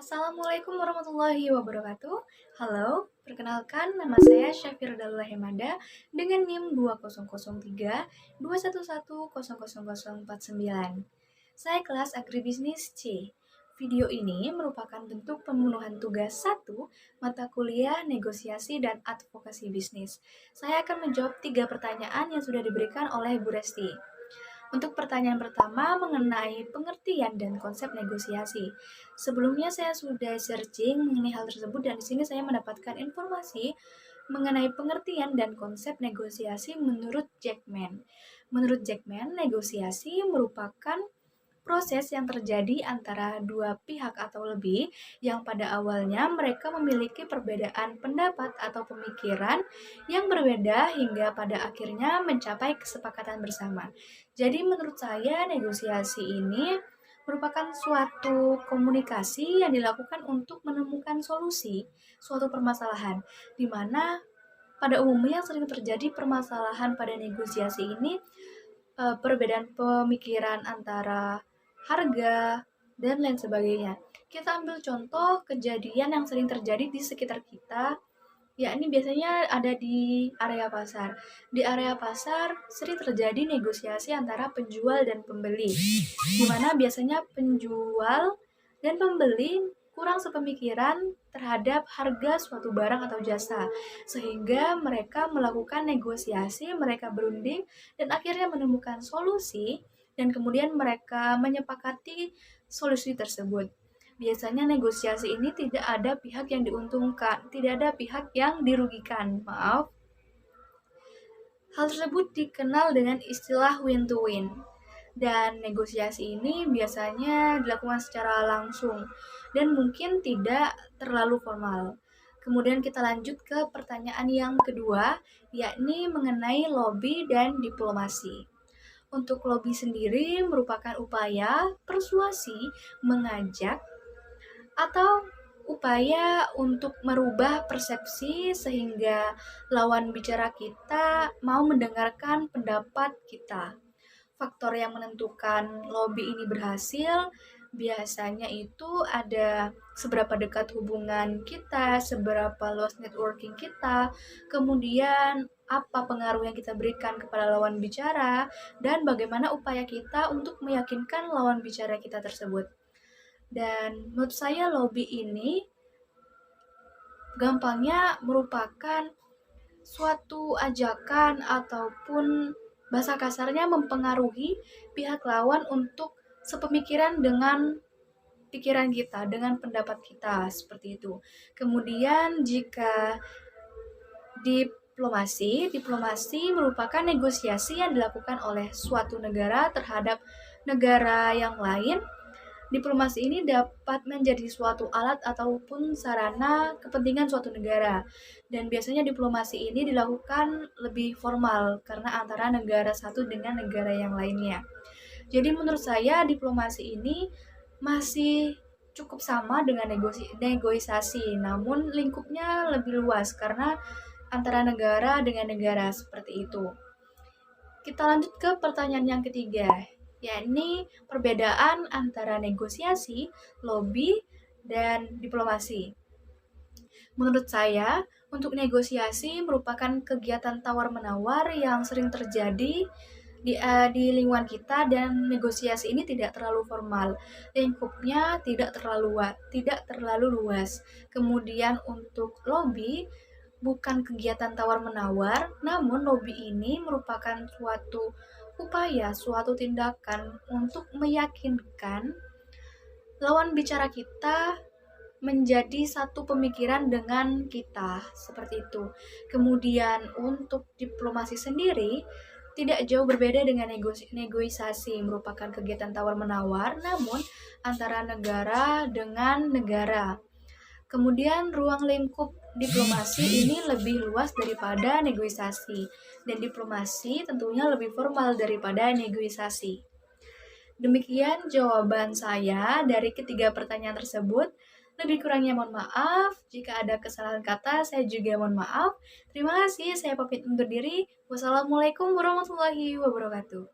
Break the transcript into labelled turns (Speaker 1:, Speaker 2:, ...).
Speaker 1: Assalamualaikum warahmatullahi wabarakatuh. Halo, perkenalkan nama saya Syafirdaullah Hemada dengan NIM 2003 211000049. Saya kelas Agribisnis C. Video ini merupakan bentuk pemenuhan tugas 1 mata kuliah negosiasi dan advokasi bisnis. Saya akan menjawab 3 pertanyaan yang sudah diberikan oleh Bu Resti. Untuk pertanyaan pertama mengenai pengertian dan konsep negosiasi. Sebelumnya saya sudah searching mengenai hal tersebut dan di sini saya mendapatkan informasi mengenai pengertian dan konsep negosiasi menurut Jackman. Menurut Jackman, negosiasi merupakan proses yang terjadi antara dua pihak atau lebih yang pada awalnya mereka memiliki perbedaan pendapat atau pemikiran yang berbeda hingga pada akhirnya mencapai kesepakatan bersama. Jadi menurut saya negosiasi ini merupakan suatu komunikasi yang dilakukan untuk menemukan solusi suatu permasalahan, di mana pada umumnya yang sering terjadi permasalahan pada negosiasi ini perbedaan pemikiran antara harga, dan lain sebagainya. Kita ambil contoh kejadian yang sering terjadi di sekitar kita, yakni biasanya ada di area pasar. Di area pasar sering terjadi negosiasi antara penjual dan pembeli, di mana biasanya penjual dan pembeli kurang sepemikiran terhadap harga suatu barang atau jasa, sehingga mereka melakukan negosiasi, mereka berunding, dan akhirnya menemukan solusi, dan kemudian mereka menyepakati solusi tersebut. Biasanya negosiasi ini tidak ada pihak yang diuntungkan, tidak ada pihak yang dirugikan, maaf. Hal tersebut dikenal dengan istilah win to win. Dan negosiasi ini biasanya dilakukan secara langsung dan mungkin tidak terlalu formal. Kemudian kita lanjut ke pertanyaan yang kedua, yakni mengenai lobby dan diplomasi. Untuk lobby sendiri merupakan upaya persuasi, mengajak, atau upaya untuk merubah persepsi sehingga lawan bicara kita mau mendengarkan pendapat kita. Faktor yang menentukan lobby ini berhasil biasanya itu ada seberapa dekat hubungan kita, seberapa luas networking kita, kemudian apa pengaruh yang kita berikan kepada lawan bicara, dan bagaimana upaya kita untuk meyakinkan lawan bicara kita tersebut. Dan menurut saya lobby ini gampangnya merupakan suatu ajakan ataupun bahasa kasarnya mempengaruhi pihak lawan untuk sepemikiran dengan pikiran kita, dengan pendapat kita, seperti itu. Kemudian jika diplomasi merupakan negosiasi yang dilakukan oleh suatu negara terhadap negara yang lain. Diplomasi ini dapat menjadi suatu alat ataupun sarana kepentingan suatu negara. Dan biasanya diplomasi ini dilakukan lebih formal karena antara negara satu dengan negara yang lainnya. Jadi menurut saya diplomasi ini masih cukup sama dengan negosiasi, namun lingkupnya lebih luas karena antara negara dengan negara seperti itu. Kita lanjut ke pertanyaan yang ketiga, yakni perbedaan antara negosiasi, lobby, dan diplomasi. Menurut saya, untuk negosiasi merupakan kegiatan tawar-menawar yang sering terjadi di lingkungan kita, dan negosiasi ini tidak terlalu formal, lingkupnya tidak terlalu luas. Kemudian untuk lobby bukan kegiatan tawar-menawar, namun lobby ini merupakan suatu upaya, suatu tindakan untuk meyakinkan lawan bicara kita menjadi satu pemikiran dengan kita, seperti itu. Kemudian untuk diplomasi sendiri tidak jauh berbeda dengan negosiasi, merupakan kegiatan tawar-menawar namun antara negara dengan negara. Kemudian ruang lingkup diplomasi ini lebih luas daripada negosiasi, dan diplomasi tentunya lebih formal daripada negosiasi. Demikian jawaban saya dari ketiga pertanyaan tersebut. Lebih kurangnya mohon maaf, jika ada kesalahan kata saya juga mohon maaf. Terima kasih, saya pamit undur diri. Wassalamualaikum warahmatullahi wabarakatuh.